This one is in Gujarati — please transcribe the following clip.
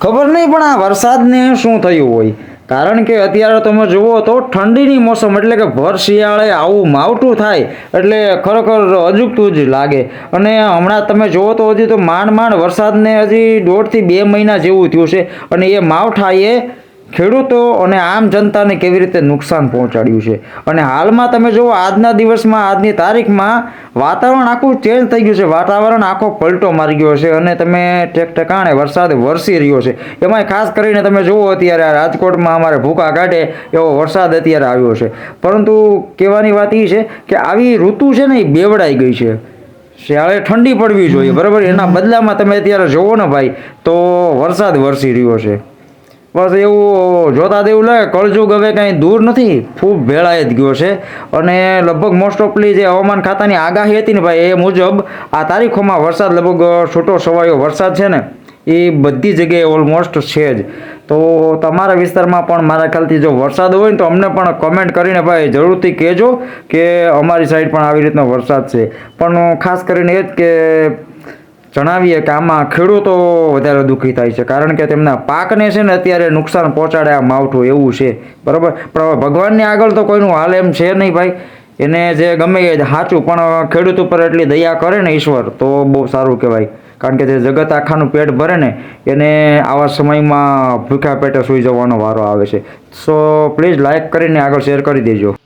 ખબર નહીં પણ આ વરસાદને શું થયું હોય, કારણ કે અત્યારે તમે જુઓ તો ઠંડીની મોસમ એટલે કે ભર શિયાળે આવું માવઠું થાય એટલે ખરેખર અજુગતું જ લાગે. અને હમણાં તમે જુઓ તો હજી તો માંડ વરસાદને હજી 1.5 થી 2 મહિના જેવું થયું છે, અને એ માવઠાએ ખેડૂતો અને આમ જનતાને કેવી રીતે નુકસાન પહોંચાડ્યું છે. અને હાલમાં તમે જુઓ આજના દિવસમાં, આજની તારીખમાં વાતાવરણ આખું ચેન્જ થઈ ગયું છે, વાતાવરણ આખો પલટો મારી ગયો છે, અને તમે ઠેકાણે વરસાદ વરસી રહ્યો છે. એમાંય ખાસ કરીને તમે જુઓ અત્યારે આ રાજકોટમાં અમારે ભૂકા કાઢે એવો વરસાદ અત્યારે આવ્યો છે. પરંતુ કહેવાની વાત એ છે કે આવી ઋતુ છે ને એ બેવડાઈ ગઈ છે. શિયાળે ઠંડી પડવી જોઈએ બરાબર, એના બદલામાં તમે અત્યારે જુઓ ને ભાઈ તો વરસાદ વરસી રહ્યો છે. બસ એવું જોતા તેવું લાગે કળજુગ હવે કાંઈ દૂર નથી, ખૂબ ભેળાઈ જ ગયો છે. અને લગભગ મોસ્ટ ઓફલી જે હવામાન ખાતાની આગાહી હતી ને ભાઈ એ મુજબ આ તારીખોમાં વરસાદ લગભગ છૂટો છવાયો વરસાદ છે ને એ બધી જગ્યાએ ઓલમોસ્ટ છે જ. તો તમારા વિસ્તારમાં પણ મારા ખ્યાલથી જો વરસાદ હોય ને તો અમને પણ કમેન્ટ કરીને ભાઈ જરૂરથી કહેજો કે અમારી સાઈડ પણ આવી રીતનો વરસાદ છે. પણ ખાસ કરીને એ જ કે જણાવીએ કે આમાં ખેડૂતો વધારે દુઃખી થાય છે, કારણ કે તેમના પાકને છે ને અત્યારે નુકસાન પહોંચાડે આ માવઠું એવું છે બરાબર. પણ હવે ભગવાનની આગળ તો કોઈનું હાલ એમ છે નહીં ભાઈ, એને જે ગમે એ સાચું, પણ ખેડૂત ઉપર એટલી દયા કરે ને ઈશ્વર તો બહુ સારું કહેવાય. કારણ કે જે જગત આખાનું પેટ ભરે ને એને આવા સમયમાં ભૂખ્યા પેટે સૂઈ જવાનો વારો આવે છે. સો પ્લીઝ લાઇક કરીને આગળ શેર કરી દેજો.